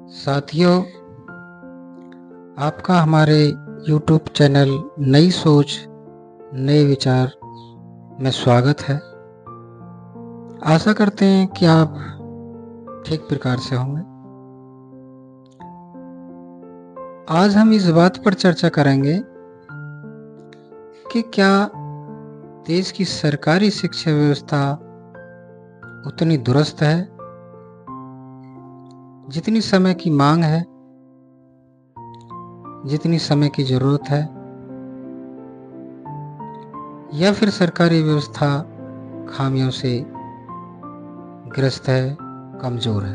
साथियों, आपका हमारे YouTube चैनल नई सोच नए विचार में स्वागत है। आशा करते हैं कि आप ठीक प्रकार से होंगे। आज हम इस बात पर चर्चा करेंगे कि क्या देश की सरकारी शिक्षा व्यवस्था उतनी दुरुस्त है जितनी समय की मांग है, जितनी समय की जरूरत है, या फिर सरकारी व्यवस्था खामियों से ग्रस्त है, कमजोर है।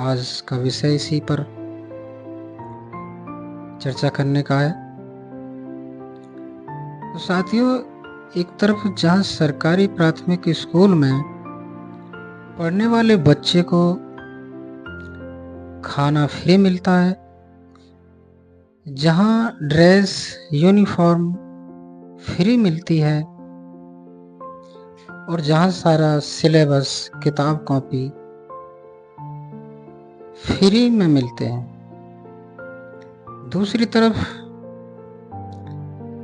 आज का विषय इसी पर चर्चा करने का है। तो साथियों, एक तरफ जहां सरकारी प्राथमिक स्कूल में पढ़ने वाले बच्चे को खाना फ्री मिलता है, जहां ड्रेस यूनिफॉर्म फ्री मिलती है और जहां सारा सिलेबस किताब कॉपी फ्री में मिलते हैं, दूसरी तरफ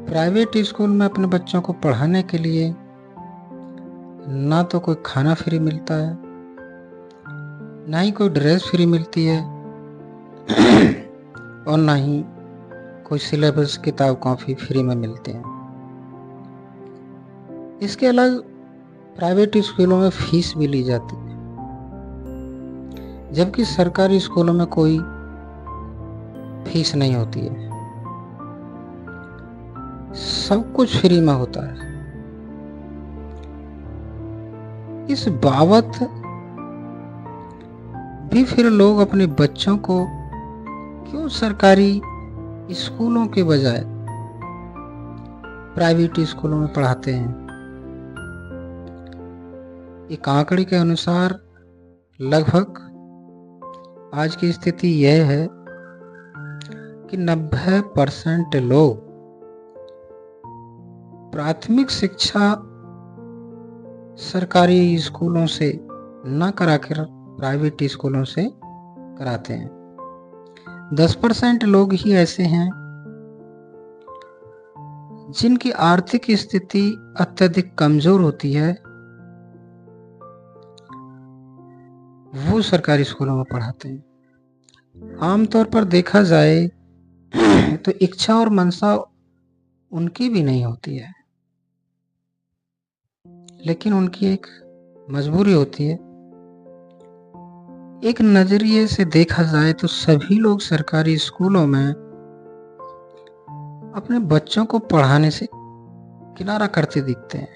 प्राइवेट स्कूल में अपने बच्चों को पढ़ाने के लिए ना तो कोई खाना फ्री मिलता है, ना ही कोई ड्रेस फ्री मिलती है और ना ही कोई सिलेबस किताब कॉपी फ्री में मिलते हैं। इसके अलग प्राइवेट स्कूलों में फीस भी ली जाती है, जबकि सरकारी स्कूलों में कोई फीस नहीं होती है, सब कुछ फ्री में होता है। इस बाबत भी फिर लोग अपने बच्चों को क्यों सरकारी स्कूलों के बजाय प्राइवेट स्कूलों में पढ़ाते हैं। एक आंकड़े के अनुसार लगभग आज की स्थिति यह है कि 90% लोग प्राथमिक शिक्षा सरकारी स्कूलों से न कराकर प्राइवेट स्कूलों से कराते हैं। 10% लोग ही ऐसे हैं जिनकी आर्थिक स्थिति अत्यधिक कमजोर होती है, वो सरकारी स्कूलों में पढ़ाते हैं। आमतौर पर देखा जाए तो इच्छा और मनसा उनकी भी नहीं होती है, लेकिन उनकी एक मजबूरी होती है। एक नजरिए से देखा जाए तो सभी लोग सरकारी स्कूलों में अपने बच्चों को पढ़ाने से किनारा करते दिखते हैं।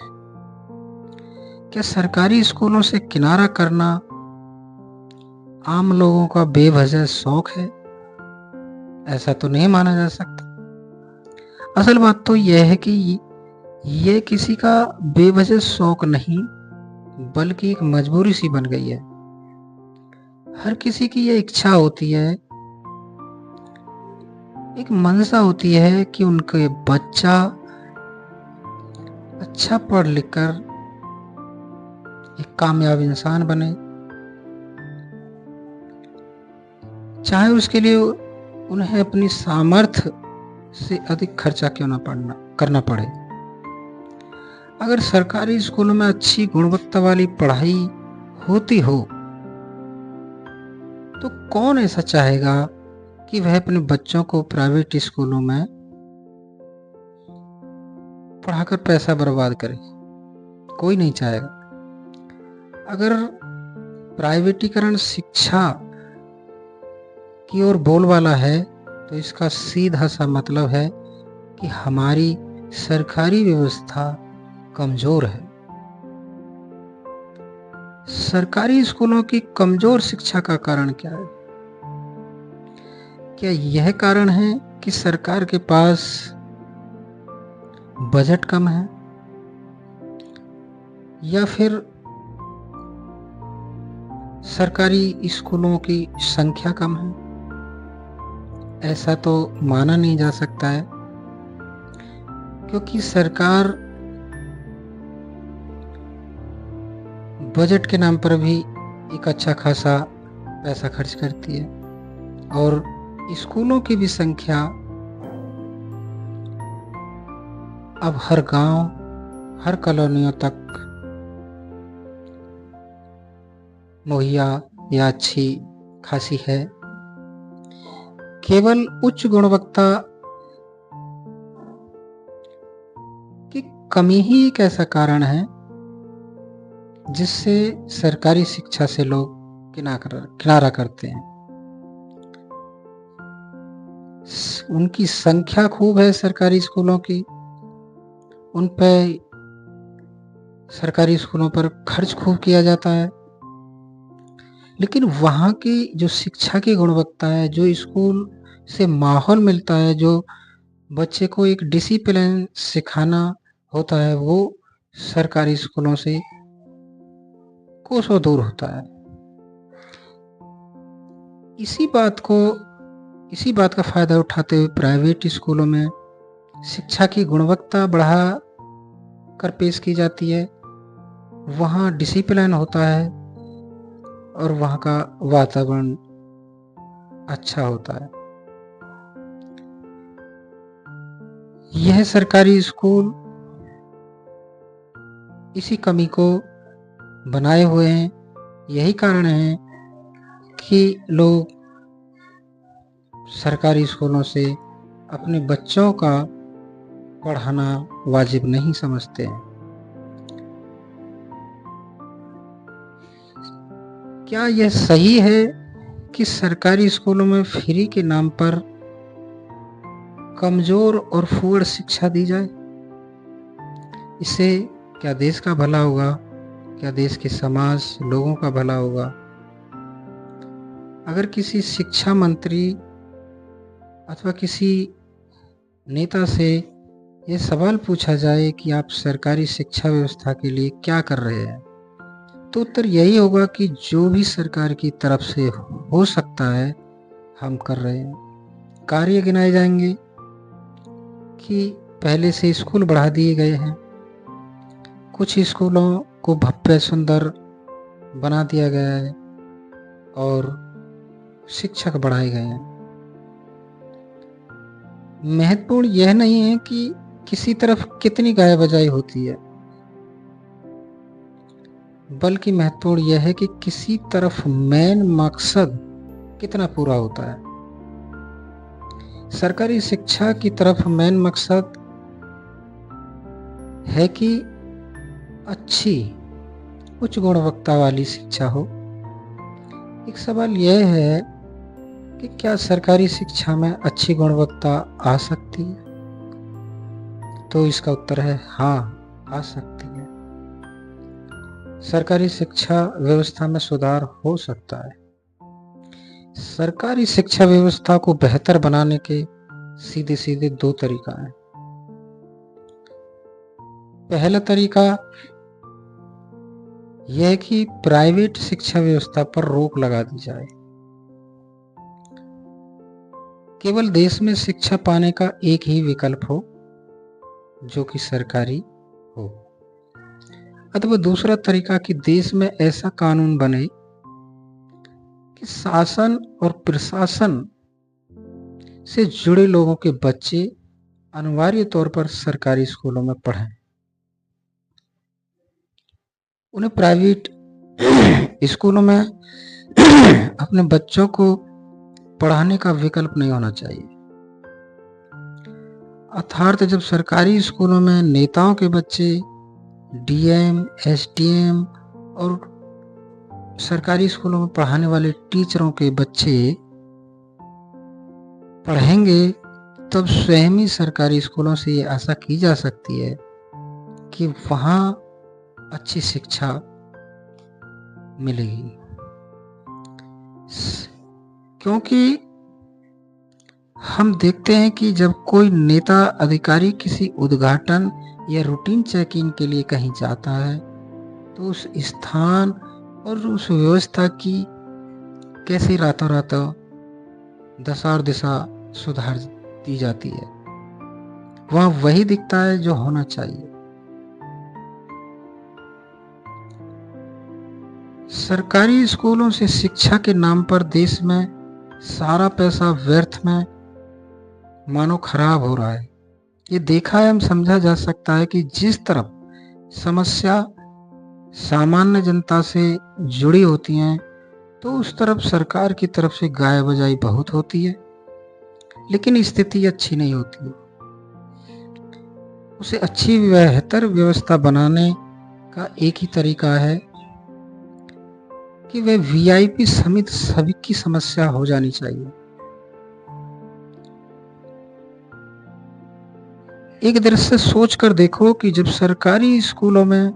क्या सरकारी स्कूलों से किनारा करना आम लोगों का बेवजह शौक है? ऐसा तो नहीं माना जा सकता। असल बात तो यह है कि ये किसी का बेवजह शौक नहीं, बल्कि एक मजबूरी सी बन गई है। हर किसी की ये इच्छा होती है, एक मनसा होती है कि उनके बच्चा अच्छा पढ़ लिख कर एक कामयाब इंसान बने, चाहे उसके लिए उन्हें अपनी सामर्थ्य से अधिक खर्चा क्यों ना करना पड़े। अगर सरकारी स्कूलों में अच्छी गुणवत्ता वाली पढ़ाई होती हो तो कौन ऐसा चाहेगा कि वह अपने बच्चों को प्राइवेट स्कूलों में पढ़ाकर पैसा बर्बाद करे? कोई नहीं चाहेगा। अगर प्राइवेटीकरण शिक्षा की ओर बोलबाला है तो इसका सीधा सा मतलब है कि हमारी सरकारी व्यवस्था कमजोर है। सरकारी स्कूलों की कमजोर शिक्षा का कारण क्या है? क्या यह कारण है कि सरकार के पास बजट कम है, या फिर सरकारी स्कूलों की संख्या कम है? ऐसा तो माना नहीं जा सकता है, क्योंकि सरकार बजट के नाम पर भी एक अच्छा खासा पैसा खर्च करती है और स्कूलों की भी संख्या अब हर गांव, हर कॉलोनियों तक मुहैया या अच्छी खासी है। केवल उच्च गुणवत्ता की कमी ही एक ऐसा कारण है जिससे सरकारी शिक्षा से लोग किनारा करते हैं। उनकी संख्या खूब है सरकारी स्कूलों की, उन पे सरकारी स्कूलों पर खर्च खूब किया जाता है, लेकिन वहाँ की जो शिक्षा की गुणवत्ता है, जो स्कूल से माहौल मिलता है, जो बच्चे को एक डिसिप्लिन सिखाना होता है, वो सरकारी स्कूलों से कोसों दूर होता है। इसी बात का फायदा उठाते हुए प्राइवेट स्कूलों में शिक्षा की गुणवत्ता बढ़ा कर पेश की जाती है। वहाँ डिसिप्लिन होता है और वहाँ का वातावरण अच्छा होता है। यह सरकारी स्कूल इसी कमी को बनाए हुए हैं। यही कारण है कि लोग सरकारी स्कूलों से अपने बच्चों का पढ़ाना वाजिब नहीं समझते हैं। क्या यह सही है कि सरकारी स्कूलों में फ्री के नाम पर कमजोर और फुकड़ शिक्षा दी जाए? इससे क्या देश का भला होगा? क्या देश के समाज, लोगों का भला होगा? अगर किसी शिक्षा मंत्री अथवा किसी नेता से यह सवाल पूछा जाए कि आप सरकारी शिक्षा व्यवस्था के लिए क्या कर रहे हैं, तो उत्तर यही होगा कि जो भी सरकार की तरफ से हो सकता है हम कर रहे हैं। कार्य गिनाए जाएंगे कि पहले से स्कूल बढ़ा दिए गए हैं, कुछ स्कूलों को भव्य सुंदर बना दिया गया है और शिक्षक बढ़ाए गए हैं। महत्वपूर्ण यह नहीं है कि किसी तरफ कितनी गाय बजाई होती है, बल्कि महत्वपूर्ण यह है कि किसी तरफ मेन मकसद कितना पूरा होता है। सरकारी शिक्षा की तरफ मेन मकसद है कि अच्छी उच्च गुणवत्ता वाली शिक्षा हो। एक सवाल यह है कि क्या सरकारी शिक्षा में अच्छी गुणवत्ता आ सकती है? तो इसका उत्तर है हाँ, आ सकती है। सरकारी शिक्षा व्यवस्था में सुधार हो सकता है। सरकारी शिक्षा व्यवस्था को बेहतर बनाने के सीधे सीधे दो तरीका हैं। पहला तरीका यह है कि प्राइवेट शिक्षा व्यवस्था पर रोक लगा दी जाए। केवल देश में शिक्षा पाने का एक ही विकल्प हो, जो कि सरकारी हो। अथवा दूसरा तरीका कि देश में ऐसा कानून बने कि शासन और प्रशासन से जुड़े लोगों के बच्चे अनिवार्य तौर पर सरकारी स्कूलों में पढ़ें। उन्हें प्राइवेट स्कूलों में अपने बच्चों को पढ़ाने का विकल्प नहीं होना चाहिए। अर्थात जब सरकारी स्कूलों में नेताओं के बच्चे, डीएम, एसडीएम और सरकारी स्कूलों में पढ़ाने वाले टीचरों के बच्चे पढ़ेंगे, तब स्वयं ही सरकारी स्कूलों से ये आशा की जा सकती है कि वहाँ अच्छी शिक्षा मिलेगी। क्योंकि हम देखते हैं कि जब कोई नेता अधिकारी किसी उद्घाटन या रूटीन चेक इन के लिए कहीं जाता है, तो उस स्थान और उस व्यवस्था की कैसे रातों रात दशा और दिशा सुधार दी जाती है। वहाँ वही दिखता है जो होना चाहिए। सरकारी स्कूलों से शिक्षा के नाम पर देश में सारा पैसा व्यर्थ में मानो खराब हो रहा है। ये देखा एवं समझा जा सकता है कि जिस तरफ समस्या सामान्य जनता से जुड़ी होती हैं, तो उस तरफ सरकार की तरफ से गाय बजाई बहुत होती है, लेकिन स्थिति अच्छी नहीं होती। उसे अच्छी बेहतर व्यवस्था बनाने का एक ही तरीका है कि वह वीआईपी समेत सभी की समस्या हो जानी चाहिए। एक दृश्य सोच कर देखो कि जब सरकारी स्कूलों में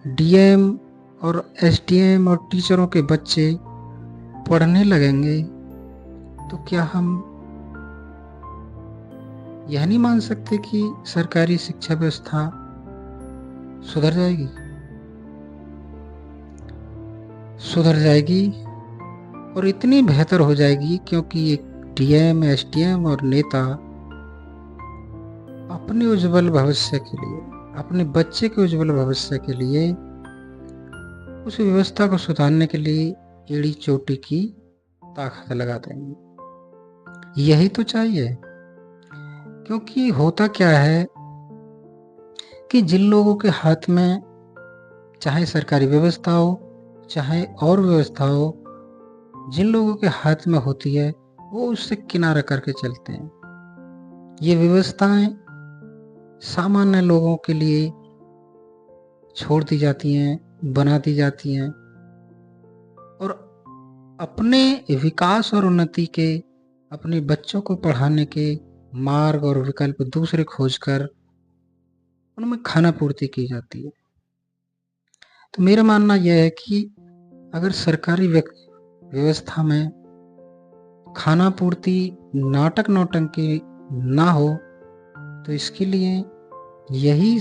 डीएम और एसडीएम और टीचरों के बच्चे पढ़ने लगेंगे, तो क्या हम यह नहीं मान सकते कि सरकारी शिक्षा व्यवस्था सुधर जाएगी और इतनी बेहतर हो जाएगी, क्योंकि एक डीएम, एसडीएम और नेता अपने उज्जवल भविष्य के लिए, अपने बच्चे के उज्जवल भविष्य के लिए उस व्यवस्था को सुधारने के लिए एड़ी चोटी की ताकत लगा देंगे। यही तो चाहिए, क्योंकि होता क्या है कि जिन लोगों के हाथ में चाहे सरकारी व्यवस्था हो चाहे और व्यवस्था हो, जिन लोगों के हाथ में होती है वो उससे किनारा करके चलते हैं। ये व्यवस्थाएं सामान्य लोगों के लिए छोड़ दी जाती हैं, बना दी जाती हैं, और अपने विकास और उन्नति के, अपने बच्चों को पढ़ाने के मार्ग और विकल्प दूसरे खोजकर उनमें खाना पूर्ति की जाती है। तो मेरा मानना यह है कि अगर सरकारी व्यवस्था में खाना पूर्ति नाटक नौटंकी ना हो, तो इसके लिए यही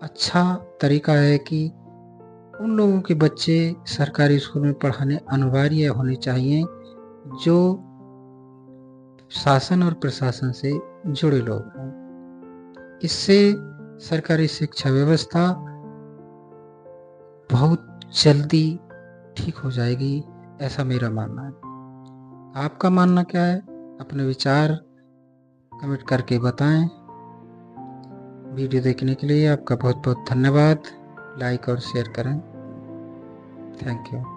अच्छा तरीका है कि उन लोगों के बच्चे सरकारी स्कूल में पढ़ाने अनिवार्य होने चाहिए जो शासन और प्रशासन से जुड़े लोग हैं। इससे सरकारी शिक्षा व्यवस्था बहुत जल्दी ठीक हो जाएगी, ऐसा मेरा मानना है। आपका मानना क्या है? अपने विचार कमेंट करके बताएं। वीडियो देखने के लिए आपका बहुत बहुत धन्यवाद। लाइक और शेयर करें। Thank you.